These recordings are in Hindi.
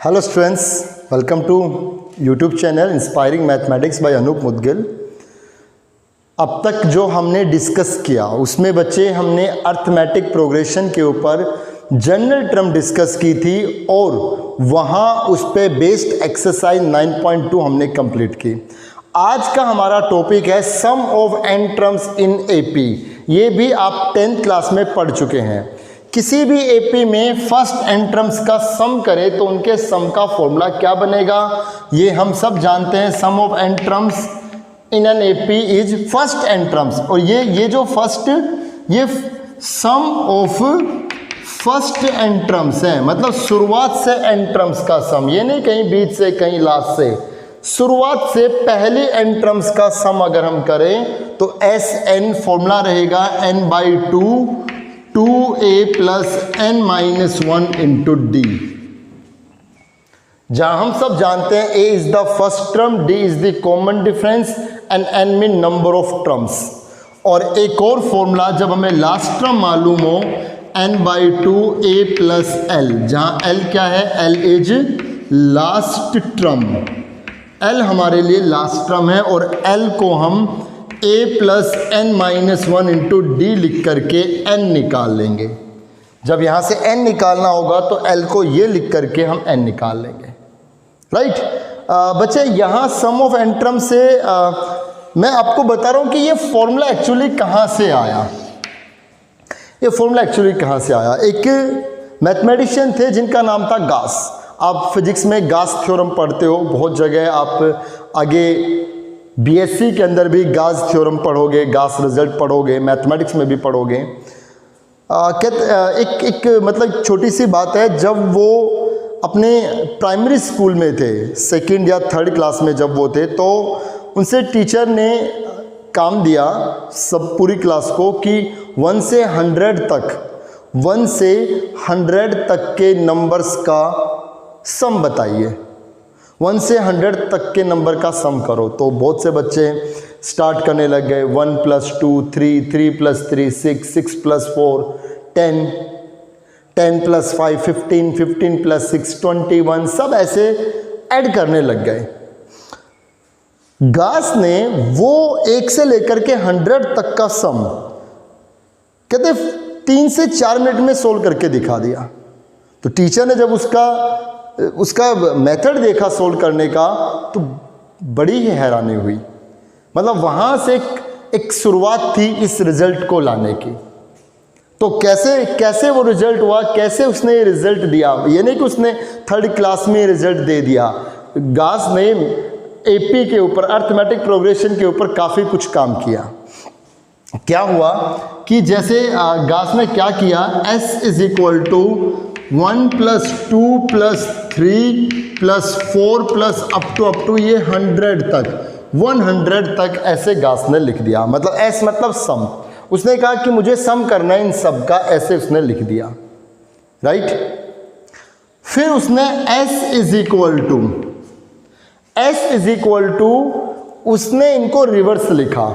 Hello students, welcome to YouTube channel inspiring mathematics by Anoop Mudgil. अब तक जो हमने डिस्कस किया उसमें बच्चे हमने अर्थमेटिक प्रोग्रेशन के ऊपर जनरल टर्म डिस्कस की थी और वहाँ उस पर बेस्ड एक्सरसाइज 9.2 हमने कंप्लीट की। आज का हमारा टॉपिक है sum of n terms in AP. ये भी आप 10th क्लास में पढ़ चुके हैं। किसी भी एपी में फर्स्ट एन टर्म्स का सम करें तो उनके सम का फॉर्मूला क्या बनेगा, ये हम सब जानते हैं। Sum of n terms in n AP is first n terms. और ये जो फर्स्ट, ये sum of first n terms है, मतलब शुरुआत से एन टर्म्स का सम। ये नहीं कहीं बीच से कहीं लास्ट से, शुरुआत से पहली एन टर्म्स का सम अगर हम करें तो एस एन फॉर्मूला रहेगा n by 2a plus n minus 1 into D. जहां हम सब जानते हैं a is the first term, d is the common difference and n mean number of terms. और एक और फॉर्मूला जब हमें लास्ट टर्म मालूम हो n by 2a plus l, जहां l क्या है, l is last term. l हमारे लिए लास्ट टर्म है और l को हम a plus n minus 1 into D लिख करके n निकाल लेंगे। जब यहाँ से n निकालना होगा तो l को ये लिख करके हम n निकाल लेंगे। राइट बच्चे, यहाँ सम ऑफ एन टर्म से मैं आपको बता रहा हूँ कि ये फॉर्मूला एक्चुअली कहाँ से आया। ये फॉर्मूला एक्चुअली कहाँ से आया, एक मैथमेटिशियन थे जिनका नाम था गास। आप फिजिक्स में गास थ्योरम पढ़ते हो, बहुत जगह आप आगे बीएससी के अंदर भी गास थ्योरम पढ़ोगे, गास रिजल्ट पढ़ोगे, मैथमेटिक्स में भी पढ़ोगे। एक मतलब छोटी सी बात है, जब वो अपने प्राइमरी स्कूल में थे, 2nd या 3rd क्लास में जब वो थे, तो उनसे टीचर ने काम दिया सब पूरी क्लास को कि 1 से 100 तक के नंबर्स का सम बताइए। 1 से 100 तक के नंबर का सम करो। तो बहुत से बच्चे स्टार्ट करने लग गए। 1 + 2 3, 3 + 3 6, 6 + 4 10, 10 + 5 15, 15 + 6 21, सब ऐसे ऐड करने लग गए। गास ने वो 1 से लेकर के 100 तक का सम कहते 3 से 4 मिनट में सोल्व करके दिखा दिया। तो टीचर ने जब उसका मेथड देखा सोल्व करने का तो बड़ी ही हैरानी हुई। मतलब वहाँ से एक शुरुआत थी इस रिजल्ट को लाने की। तो कैसे वो रिजल्ट हुआ, कैसे उसने ये रिजल्ट दिया, ये नहीं कि उसने 3rd क्लास में रिजल्ट दे दिया। गास ने एपी के ऊपर, अर्थमेटिक प्रोग्रेशन के ऊपर काफ़ी कुछ काम किया। क्या हुआ कि जैसे गास ने क्या किया, s is equal to 1 + 2 + 3 + 4 + up to ये 100 तक ऐसे गास ने लिख दिया। मतलब s मतलब सम। उसने कहा कि मुझे सम करना है इन सब का, ऐसे उसने लिख दिया। राइट, फिर उसने s इज इक्वल टू उसने इनको रिवर्स लिखा।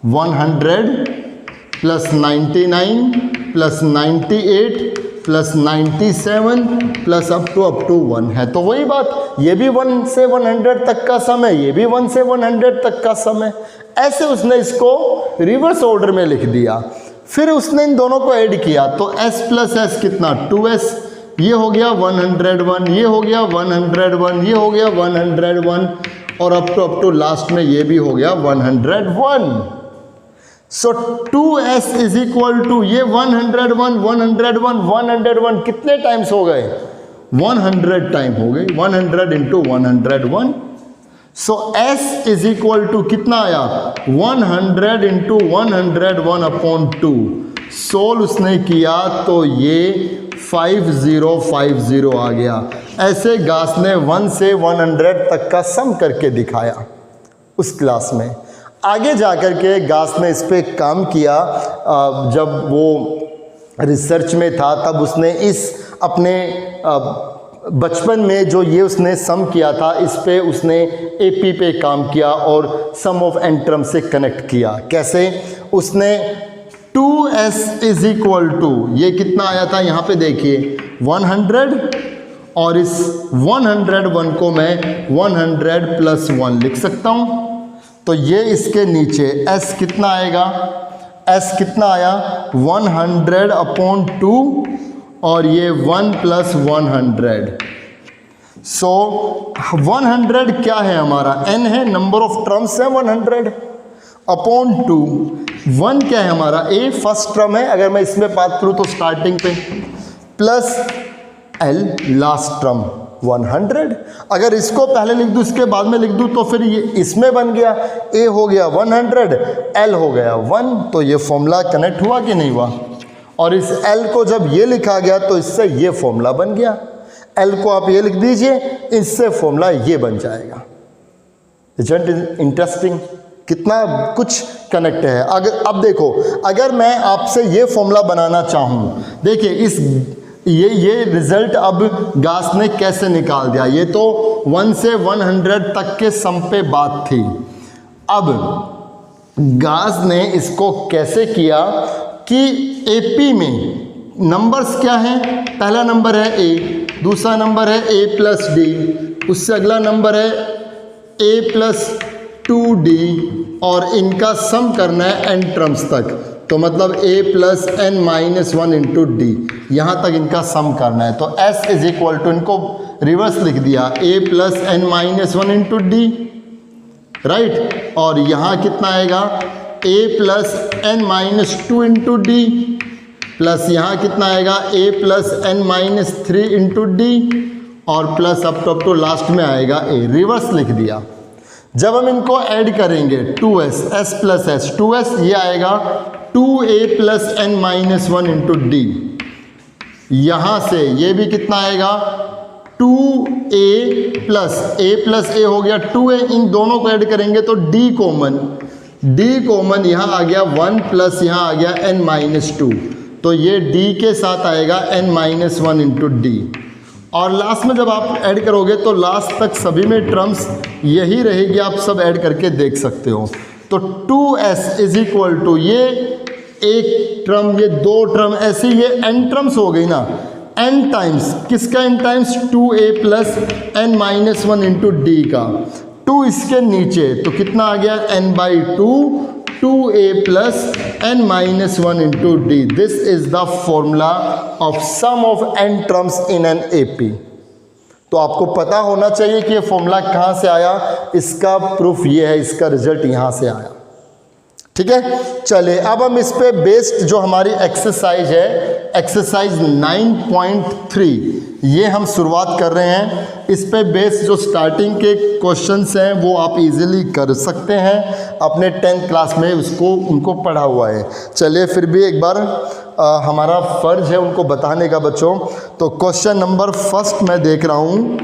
100 + 99 + 98 + 97 + अप टू 1 है। तो वही बात, ये भी 1 से 100 तक का सम है, ये भी 1 से 100 तक का सम है। ऐसे उसने इसको रिवर्स ऑर्डर में लिख दिया। फिर उसने इन दोनों को ऐड किया तो s + s कितना, 2s, ये हो गया 101, ये हो गया 101, ये हो गया 101 और अप टू लास्ट में ये भी हो गया 101। सो 2s इज इक्वल टू ये 101 कितने टाइम्स हो गए, 100 टाइम हो गए, 100 × 101। सो s इज इक्वल टू कितना आया, 100 × 101/2। सोल्व उसने किया तो ये 5050 आ गया। ऐसे गास ने 1 से 100 तक का सम करके दिखाया उस क्लास में। आगे जाकर के गास ने इस पे काम किया। जब वो रिसर्च में था तब उसने इस अपने बचपन में जो ये उसने सम किया था, इस पे उसने एपी पे काम किया और सम ऑफ एन टर्म से कनेक्ट किया। कैसे, उसने 2s इज इक्वल टू, ये कितना आया था यहाँ पे देखिए, 100 और इस 101 को मैं 100 प्लस 1 लिख सकता हूँ। तो ये इसके नीचे s कितना आएगा, s कितना आया 100/2 और ये 1 प्लस 100। सो 100 क्या है हमारा, n है, नंबर ऑफ टर्म्स है 100/2। 1 क्या है हमारा, a फर्स्ट टर्म है, अगर मैं इसमें बात करूँ तो स्टार्टिंग पे, प्लस l लास्ट टर्म 100। अगर इसको पहले लिख दूँ इसके बाद में लिख दूँ तो फिर ये इसमें बन गया, a हो गया 100, l हो गया 1। तो ये फॉर्मूला कनेक्ट हुआ कि नहीं हुआ, और इस l को जब ये लिखा गया तो इससे ये फॉर्मूला बन गया। l को आप ये लिख दीजिए, इससे फॉर्मूला ये बन जाएगा। इज़न्ट इंटरेस्टिंग, कितना कुछ कनेक्ट है। अगर अब देखो, अगर मैं आपसे ये फॉर्मूला बनाना चाहूँ, देखिए इस ये रिजल्ट अब गास ने कैसे निकाल दिया, ये तो 1 से 100 तक के सम पे बात थी। अब गास ने इसको कैसे किया कि एपी में नंबर्स क्या हैं, पहला नंबर है a, दूसरा नंबर है a प्लस डी, उससे अगला नंबर है a प्लस 2d, और इनका सम करना है n टर्म्स तक। तो मतलब a plus n minus 1 into D, यहाँ तक इनका सम करना है। तो s इज इक्वल टू, इनको रिवर्स लिख दिया, a plus n minus 1 into D, right. और यहाँ कितना आएगा, a plus n minus 2 into D, plus यहाँ कितना आएगा a plus n minus 3 into D, और प्लस अप टू लास्ट में आएगा a, रिवर्स लिख दिया। जब हम इनको ऐड करेंगे 2s, s plus s, 2s ये आएगा 2a plus n minus 1 into D, यहाँ से ये भी कितना आएगा 2a प्लस a हो गया 2a, इन दोनों को ऐड करेंगे तो d कॉमन यहाँ आ गया 1 प्लस यहाँ आ गया n माइनस 2, तो ये d के साथ आएगा n माइनस 1 इंटू डी। और लास्ट में जब आप ऐड करोगे तो लास्ट तक सभी में टर्म्स यही रहेगी, आप सब ऐड करके देख सकते हो। तो 2s इज इक्वल टू, ये एक टर्म, ये दो टर्म, ऐसे ये n टर्म्स हो गई ना, n टाइम्स, किसका n times 2a plus n minus 1 into D का, 2 इसके नीचे तो कितना आ गया n/2, 2a plus n minus 1 into D. This is the formula of sum of n terms in an AP। तो आपको पता होना चाहिए कि ये फॉर्मूला कहाँ से आया, इसका प्रूफ ये है, इसका रिजल्ट यहाँ से आया। ठीक है, चलिए अब हम इस पे बेस्ड जो हमारी एक्सरसाइज है, एक्सरसाइज 9.3, ये हम शुरुआत कर रहे हैं। इस पे बेस्ड जो स्टार्टिंग के क्वेश्चंस हैं वो आप इजीली कर सकते हैं, अपने 10th क्लास में उनको पढ़ा हुआ है। चलिए फिर भी एक बार हमारा फ़र्ज है उनको बताने का बच्चों। तो क्वेश्चन नंबर फर्स्ट मैं देख रहा हूँ,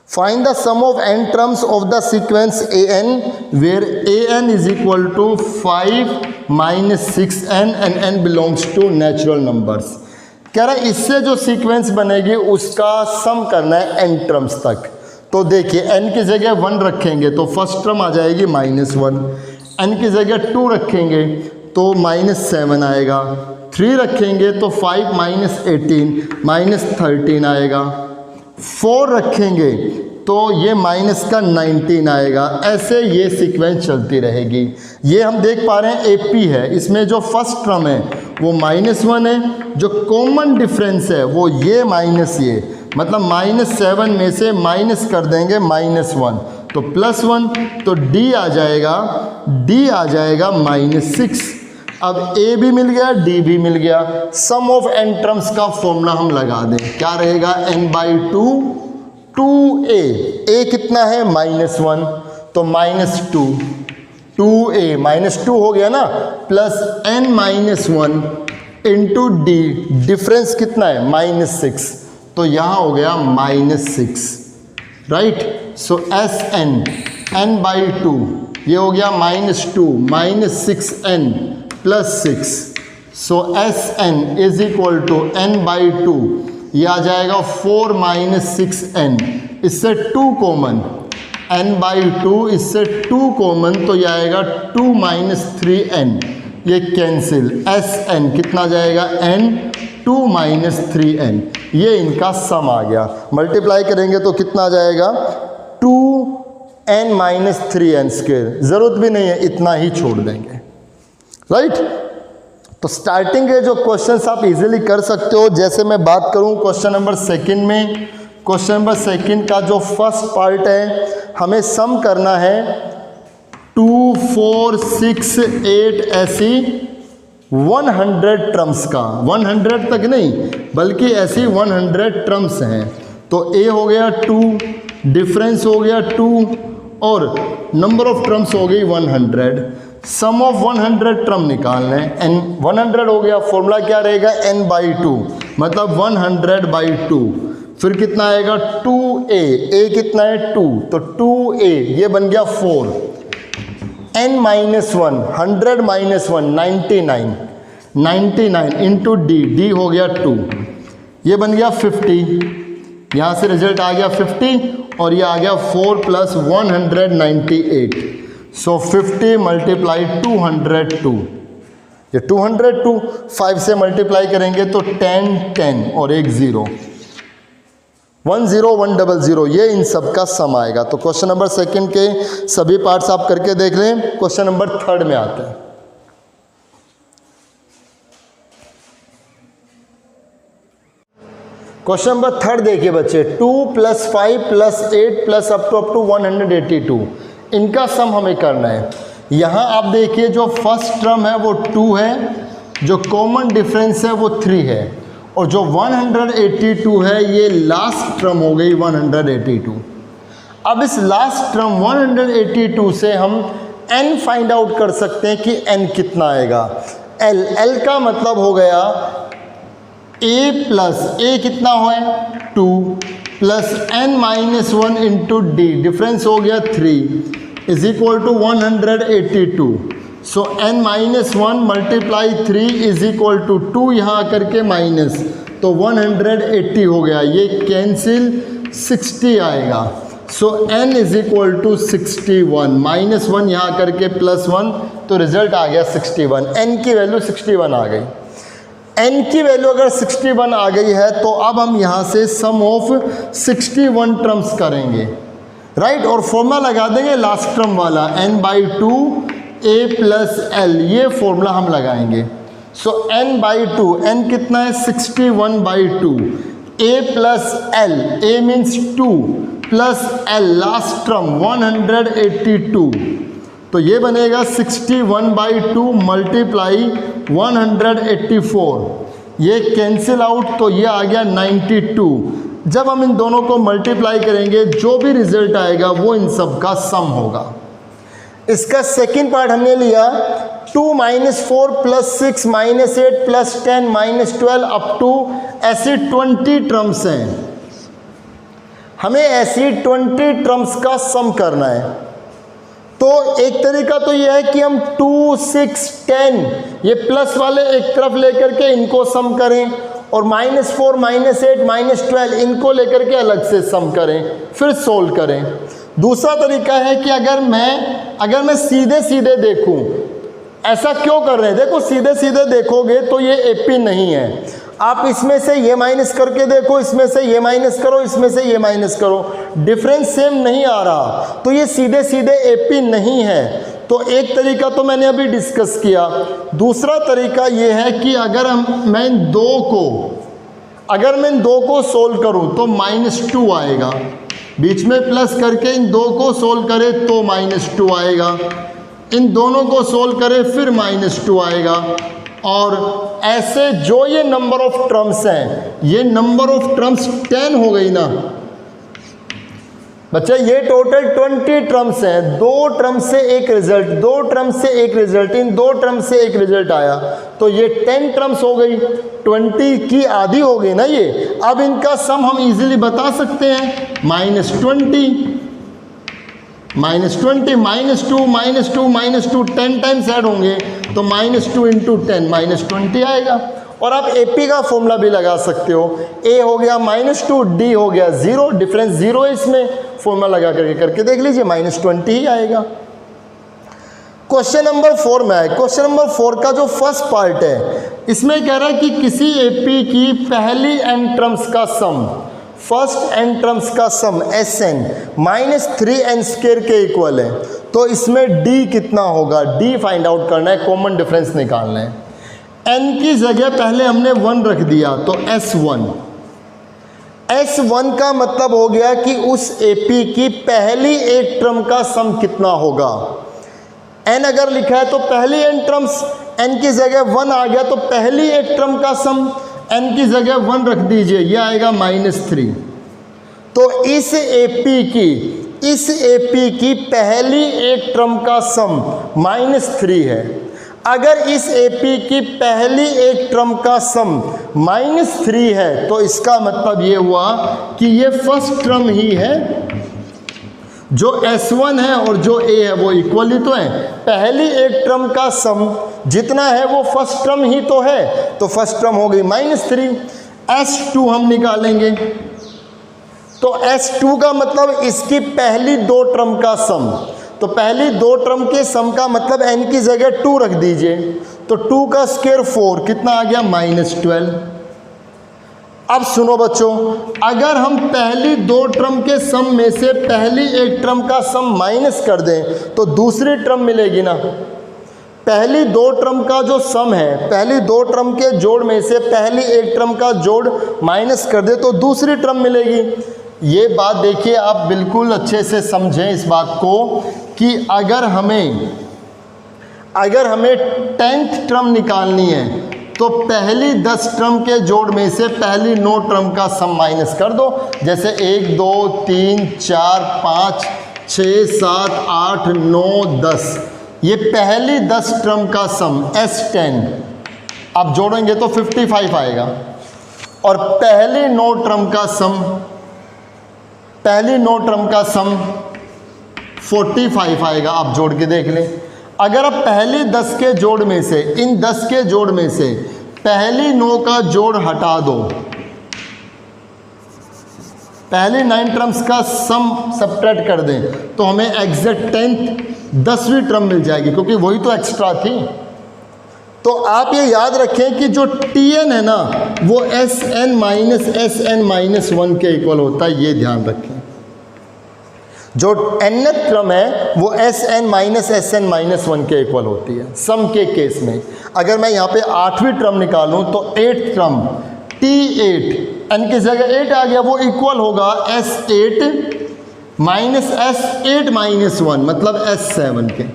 find the sum of n terms of the sequence an where an is equal to 5 minus 6n and n belongs to natural numbers. कह रहा है इससे जो सीक्वेंस बनेगी उसका सम करना है n टर्म्स तक। तो देखिए n की जगह 1 रखेंगे तो फर्स्ट टर्म आ जाएगी -1, n की जगह 2 रखेंगे तो -7 आएगा, 3 रखेंगे तो 5 माइनस 18 -13 आएगा, 4 रखेंगे तो ये माइनस का 19 आएगा। ऐसे ये सीक्वेंस चलती रहेगी। ये हम देख पा रहे हैं AP है, इसमें जो फर्स्ट टर्म है वो -1 है, जो कॉमन डिफरेंस है वो ये माइनस ये, मतलब -7 में से माइनस कर देंगे -1 तो +1, तो D आ जाएगा -6। अब A भी मिल गया, D भी मिल गया। सम ऑफ n टर्म्स का फॉर्मूला हम लगा दें, क्या रहेगा n/2 2a, a कितना है -1 तो -2, 2a -2 हो गया ना, plus n-1 into d, difference कितना है -6, तो यहाँ हो गया -6, राइट। सो Sn n/2 ये हो गया -2 -6n plus 6, so Sn is equal to n/2, ये आ जाएगा 4 - 6n, इससे 2 कॉमन, n/2 इससे 2 कॉमन तो ये आएगा 2 - 3n, ये कैंसिल, Sn कितना जाएगा n, 2 माइनस 3n, ये इनका सम आ गया। मल्टीप्लाई करेंगे तो कितना आ जाएगा 2n माइनस 3n स्क्वायर। ज़रूरत भी नहीं है, इतना ही छोड़ देंगे, राइट। तो स्टार्टिंग के जो क्वेश्चंस आप इजीली कर सकते हो। जैसे मैं बात करूं क्वेश्चन नंबर सेकंड में, क्वेश्चन नंबर सेकंड का जो फर्स्ट पार्ट है, हमें सम करना है 2, 4, 6, 8 ऐसी 100 टर्म्स का। 100 तक नहीं बल्कि ऐसी 100 टर्म्स हैं। तो ए हो गया 2, डिफरेंस हो गया 2 और नंबर ऑफ टर्म्स हो गई 100। सम ऑफ 100 टर्म निकालना है, एन 100 हो गया। फॉर्मूला क्या रहेगा n/2, मतलब 100/2। फिर कितना आएगा 2a, a कितना है 2, तो 2a ये बन गया 4। n minus 1, 100 minus 1 99, 99 into d हो गया 2, ये बन गया 50। यहाँ से रिजल्ट आ गया 50 और ये आ गया 4 प्लस 198। सो 50 मल्टीप्लाई 202, ये 202 5 से मल्टीप्लाई करेंगे तो 10 10 और एक 0, 10100, ये इन सब का सम आएगा। तो क्वेश्चन नंबर सेकंड के सभी पार्ट्स आप करके देख लें। क्वेश्चन नंबर थर्ड में आते हैं। क्वेश्चन नंबर थर्ड देखिए बच्चे, 2 + 5 + 8 + अप टू 182, इनका सम हमें करना है। यहाँ आप देखिए जो फर्स्ट टर्म है वो 2 है, जो कॉमन डिफरेंस है वो 3 है, और जो 182 है ये लास्ट टर्म हो गई 182। अब इस लास्ट टर्म 182 से हम n फाइंड आउट कर सकते हैं कि n कितना आएगा। l का मतलब हो गया a कितना है 2 plus n minus 1 into d, difference हो गया 3 is equal to 182। So n minus 1 multiply 3 is equal to 2, यहाँ आकर के माइनस, तो 180 हो गया, ये कैंसिल 60 आएगा। So n is equal to 61, minus 1 यहाँ करके प्लस 1, तो रिजल्ट आ गया 61। n की वैल्यू 61 आ गई। n की वैल्यू अगर 61 आ गई है तो अब हम यहाँ से सम ऑफ 61 टर्म्स करेंगे, राइट, और फॉर्मूला लगा देंगे लास्ट टर्म वाला n/2 a प्लस l, ये फॉर्मूला हम लगाएंगे। सो n/2, n कितना है 61/2, a plus l, a means 2 plus l last term 182, तो ये बनेगा 61/2 मल्टीप्लाई 184, ये कैंसिल आउट, तो ये आ गया 92। जब हम इन दोनों को मल्टीप्लाई करेंगे जो भी रिजल्ट आएगा वो इन सब का सम होगा। इसका सेकंड पार्ट हमने लिया 2 - 4 + 6 - 8 + 10 - 12 अप टू ऐसी 20 टर्म्स हैं। हमें ऐसी 20 टर्म्स का सम करना है। तो एक तरीका तो यह है कि हम 2, 6, 10 ये प्लस वाले एक तरफ लेकर के इनको सम करें, और -4 - 8 - 12 इनको लेकर के अलग से सम करें, फिर सोल्व करें। दूसरा तरीका है कि अगर मैं सीधे सीधे देखूं, ऐसा क्यों कर रहे हैं, देखो सीधे सीधे देखोगे तो ये एपी नहीं है। आप इसमें से ये माइनस करके देखो, इसमें से ये माइनस करो, इसमें से ये माइनस करो, डिफरेंस सेम नहीं आ रहा, तो ये सीधे सीधे एपी नहीं है। तो एक तरीका तो मैंने अभी डिस्कस किया। दूसरा तरीका ये है कि अगर मैं इन दो को सोल्व करूं तो -2 आएगा, बीच में प्लस करके इन दो को सोल्व करें तो -2 आएगा, इन दोनों को सोल्व करें फिर -2 आएगा, और ऐसे जो ये नंबर ऑफ टर्म्स हैं, ये नंबर ऑफ टर्म्स 10 हो गई ना बच्चा, ये टोटल 20 टर्म्स हैं। 2 टर्म से एक रिजल्ट, 2 टर्म से एक रिजल्ट, इन 2 टर्म से एक रिजल्ट आया, तो ये 10 टर्म्स हो गई, 20 की आधी हो गई ना ये। अब इनका सम हम इजीली बता सकते हैं, -20 -2 10 टाइम्स ऐड होंगे तो -2 इंटू 10 -20 आएगा। और आप एपी का फॉर्मूला भी लगा सकते हो, ए हो गया -2, डी हो गया 0, डिफरेंस 0 है इसमें, फॉर्मूला लगा करके देख लीजिए -20 ही आएगा। क्वेश्चन नंबर 4 में आए। क्वेश्चन नंबर 4 का जो फर्स्ट पार्ट है, इसमें कह रहा है कि किसी एपी की पहली एन टर्म्स का सम, फर्स्ट एन टर्म्स का सम Sn माइनस 3n² के इक्वल है। तो इसमें d कितना होगा, d फाइंड आउट करना है, कॉमन डिफरेंस निकालना है। n की जगह पहले हमने 1 रख दिया तो S1 का मतलब हो गया कि उस एपी की पहली एक टर्म का सम कितना होगा। n अगर लिखा है तो पहली n टर्म्स, n की जगह 1 आ गया तो पहली एक टर्म का सम, n की जगह 1 रख दीजिए, यह आएगा -3। तो इस एपी की पहली एक टर्म का सम -3 है। अगर इस एपी की पहली एक टर्म का सम -3 है तो इसका मतलब ये हुआ कि ये फर्स्ट टर्म ही है। जो S1 है और जो A है वो इक्वल ही तो है। पहली एक टर्म का सम जितना है वो फर्स्ट टर्म ही तो है, तो फर्स्ट टर्म हो गई -3। S2 हम निकालेंगे तो S2 का मतलब इसकी पहली 2 टर्म का सम, तो पहली 2 टर्म के सम का मतलब n की जगह 2 रख दीजिए, तो 2 का स्क्वायर 4, कितना आ गया -12। अब सुनो बच्चों, अगर हम पहली 2 टर्म के सम में से पहली एक टर्म का सम माइनस कर दें तो दूसरी टर्म मिलेगी ना। पहली 2 टर्म का जो सम है, पहली 2 टर्म के जोड़ में से पहली एक टर्म का जोड़ माइनस कर दे तो दूसरी टर्म मिलेगी। ये बात देखिए आप बिल्कुल अच्छे से समझें इस बात को कि अगर हमें 10th टर्म निकालनी है तो पहली 10 टर्म के जोड़ में से पहली 9 टर्म का सम माइनस कर दो। जैसे 1 2 3 4 5 6 7 8 9 10, ये पहली 10 टर्म का सम S10 आप जोड़ेंगे तो 55 आएगा। और पहली 9 टर्म का सम 45 आएगा। आप जोड़ के देख लें, अगर आप पहली 10 के जोड़ में से, इन 10 के जोड़ में से पहली 9 का जोड़ हटा दो, पहली 9 टर्म्स का सम सब्ट्रैक्ट कर दें तो हमें एग्जैक्ट 10वीं टर्म मिल जाएगी, क्योंकि वही तो एक्स्ट्रा थी। तो आप ये याद रखें कि जो Tn है ना वो Sn माइनस Sn माइनस 1 के इक्वल होता है, ये ध्यान रखें। जो nth टर्म है वो Sn माइनस Sn माइनस 1 के इक्वल होती है सम के केस में। अगर मैं यहाँ पे 8वीं टर्म निकालूं तो 8th टर्म T8, n की जगह 8 आ गया, वो इक्वल होगा S8 माइनस S8 माइनस 1 मतलब S7 के।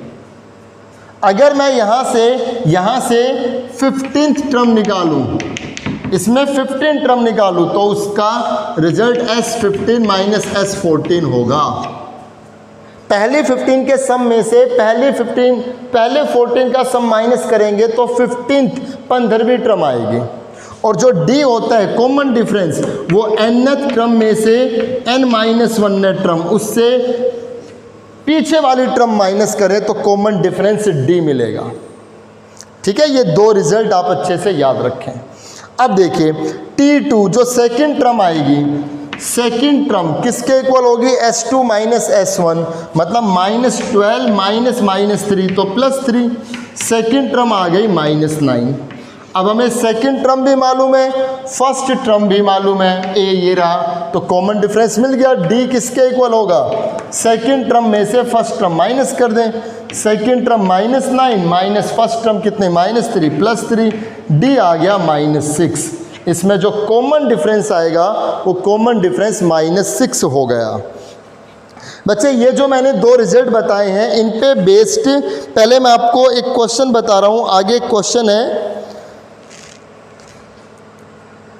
अगर मैं यहाँ से 15th टर्म निकालूं, इसमें 15 टर्म निकालूं तो उसका रिजल्ट S15 माइनस S14 होगा। पहले 15 के सम में से पहले 14 का सम माइनस करेंगे तो 15वीं टर्म आएगी। और जो D होता है कॉमन डिफरेंस, वो nth टर्म में से n-1 टर्म उससे पीछे वाली टर्म माइनस करें तो कॉमन डिफरेंस D मिलेगा। ठीक है, ये 2 रिजल्ट आप अच्छे से याद रखें। अब देखिए T2 जो सेकंड टर्म आएगी, सेकंड टर्म किसके इक्वल होगी, S2 माइनस S1 मतलब -12 माइनस 3 तो +3। सेकंड टर्म आ गई -9। अब हमें सेकंड टर्म भी मालूम है, फर्स्ट टर्म भी मालूम है, A ये रहा, तो कॉमन डिफरेंस मिल गया। D किसके इक्वल होगा, सेकंड टर्म में से फर्स्ट टर्म माइनस कर दें, second term -9 minus first term कितने -3 +3, D आ गया -6। इसमें जो कॉमन डिफरेंस आएगा वो कॉमन डिफरेंस -6 हो गया। बच्चे ये जो मैंने 2 रिजल्ट बताए हैं इन पे बेस्ड पहले मैं आपको एक क्वेश्चन बता रहा हूँ। आगे एक क्वेश्चन है,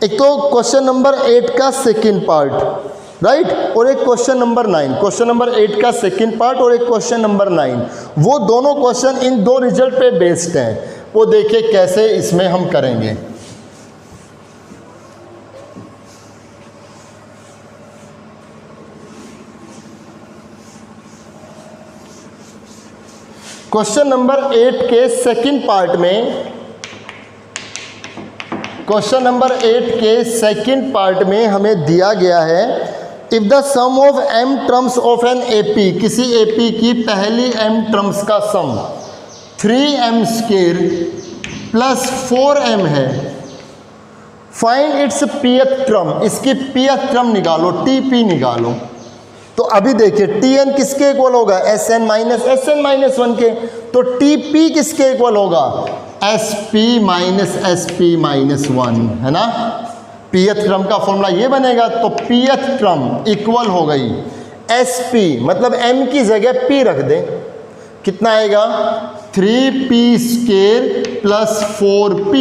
एक तो क्वेश्चन नंबर 8 का सेकंड पार्ट, राइट, और एक क्वेश्चन नंबर 9। क्वेश्चन नंबर 8 का सेकंड पार्ट और एक क्वेश्चन नंबर 9, वो दोनों क्वेश्चन इन 2 रिजल्ट पे बेस्ड हैं। वो देखिए कैसे इसमें हम करेंगे। क्वेश्चन नंबर 8 के सेकंड पार्ट में, क्वेश्चन नंबर 8 के सेकंड पार्ट में हमें दिया गया है, if the sum of m terms of an AP, किसी AP की पहली m टर्म्स का सम, 3m² प्लस 4m है। फाइंड इट्स pth टर्म, इसकी pth टर्म निकालो, TP निकालो। तो अभी देखिए Tn किसके इक्वल होगा, Sn माइनस Sn-1 के। तो Tp किसके इक्वल होगा, Sp-1 है ना। pth टर्म का फॉर्मूला ये बनेगा। तो pth टर्म इक्वल हो गई Sp, मतलब m की जगह p रख दें, कितना आएगा 3p² प्लस 4p।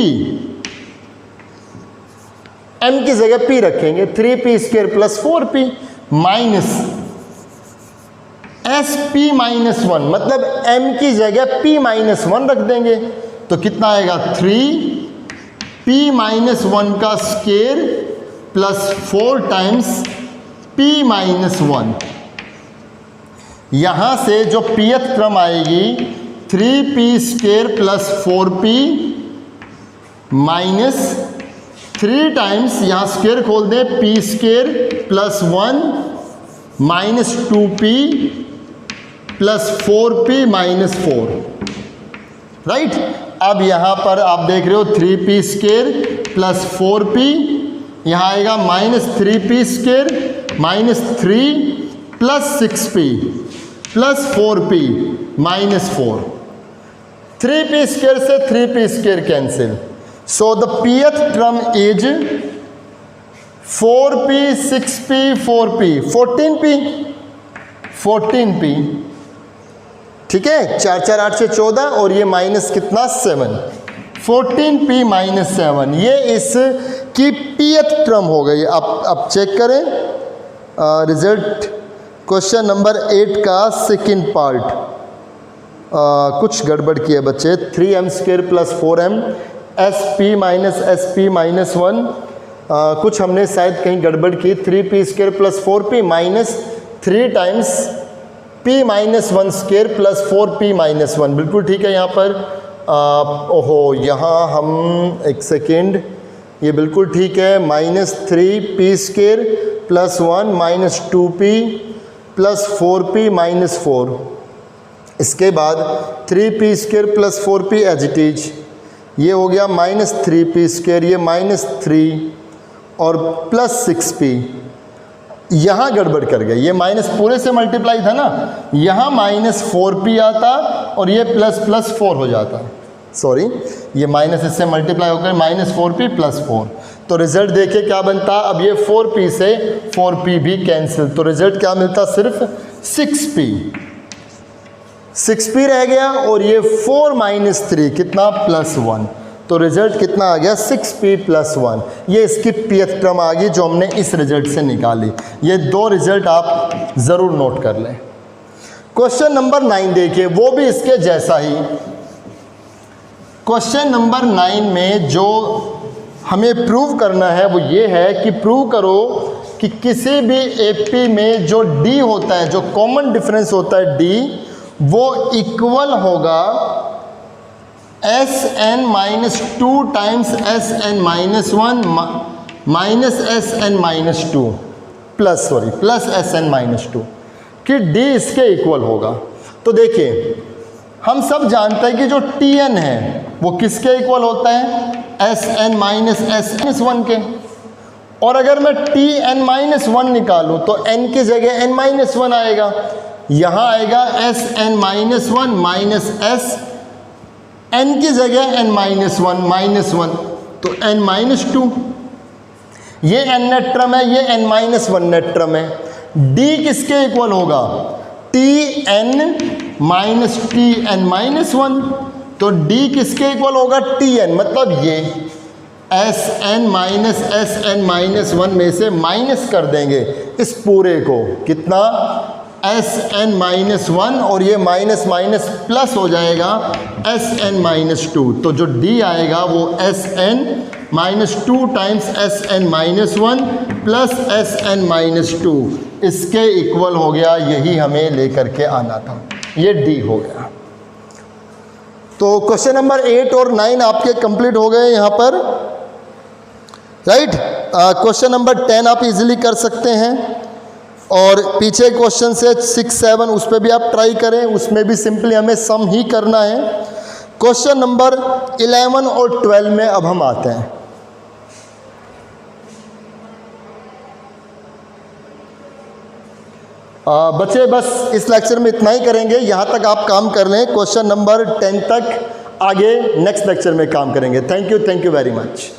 m की जगह p रखेंगे, 3p² plus 4p minus Sp-1, मतलब m की जगह p-1 रख देंगे। तो कितना आएगा 3p-1 का स्क्वायर प्लस 4 टाइम्स p-1। यहां से जो pth टर्म आएगी 3p² plus 4p minus 3 times, यहां स्क्वायर खोल दें, p² plus 1 minus 2p plus 4p minus 4, right. अब यहां पर आप देख रहे हो 3p² प्लस 4p, यहां आएगा minus 3p² minus 3 plus 6p plus 4p minus 4। 3p² से 3p² cancel. So the pth term is 4p 6p 4p 14p, ठीक है। 4 4 8 से 14 और ये माइनस कितना 7, 14p माइनस 7, ये इसकी pth टर्म हो गई। अब चेक करें रिजल्ट क्वेश्चन नंबर 8 का सेकंड पार्ट। कुछ गड़बड़ किया बच्चे, 3m² प्लस 4m Sp-1 कुछ हमने शायद कहीं गड़बड़ की, 3p² plus 4p minus 3 times p-1² plus 4p-1, बिल्कुल ठीक है। यहाँ पर ओहो, यहाँ हम एक सेकेंड, ये बिल्कुल ठीक है। Minus 3p² plus 1 minus 2p plus 4p minus 4, इसके बाद 3p² plus 4p as it is, ये हो गया माइनस 3p², ये माइनस 3 और प्लस 6p। यहाँ गड़बड़ कर गए, ये माइनस पूरे से मल्टीप्लाई था ना, यहाँ माइनस 4p आता और ये प्लस प्लस 4 हो जाता, सॉरी ये माइनस इससे मल्टीप्लाई होकर माइनस 4p प्लस 4। तो रिजल्ट देखिए क्या बनता, अब ये 4p से 4p भी कैंसिल, तो रिजल्ट क्या मिलता, सिर्फ 6p रह गया और ये 4 माइनस 3 कितना प्लस 1। तो रिजल्ट कितना आ गया 6p प्लस 1। ये इसकी pth टर्म आ गई जो हमने इस रिजल्ट से निकाली। ये दो रिजल्ट आप ज़रूर नोट कर लें। क्वेश्चन नंबर 9 देखिए, वो भी इसके जैसा ही। क्वेश्चन नंबर 9 में जो हमें प्रूव करना है वो ये है कि प्रूव करो कि किसी भी AP में जो D होता है, जो कॉमन डिफरेंस होता है D, वो इक्वल होगा Sn-2 times Sn-1 minus Sn-2 plus Sn-2 कि D इसके इक्वल होगा। तो देखिए हम सब जानते हैं कि जो Tn है वो किसके इक्वल होता है, Sn माइनस Sn-1 के। और अगर मैं Tn-1 निकालूं तो n की जगह n-1 आएगा, यहाँ आएगा Sn-1 माइनस S, n की जगह n-1 माइनस 1, तो n-2। ये n नेट टर्म है, ये n-1 नेट टर्म है। D किसके इक्वल होगा, Tn माइनस Tn-1, तो D किसके इक्वल होगा, Tn, मतलब ये Sn माइनस Sn-1 में से माइनस कर देंगे इस पूरे को, कितना Sn-1 और ये माइनस माइनस प्लस हो जाएगा Sn-2। तो जो D आएगा वो Sn-2 times Sn-1 plus Sn-2 इसके इक्वल हो गया। यही हमें लेकर के आना था, ये D हो गया। तो क्वेश्चन नंबर 8 और 9 आपके कंप्लीट हो गए यहाँ पर, राइट। क्वेश्चन नंबर 10 आप इजीली कर सकते हैं और पीछे क्वेश्चन से 6 7 उस पर भी आप ट्राई करें, उसमें भी सिंपली हमें सम ही करना है। क्वेश्चन नंबर 11 और 12 में अब हम आते हैं। बच्चे बस इस लेक्चर में इतना ही करेंगे, यहाँ तक आप काम कर लें। क्वेश्चन नंबर 10 तक आगे नेक्स्ट लेक्चर में काम करेंगे। Thank you very much.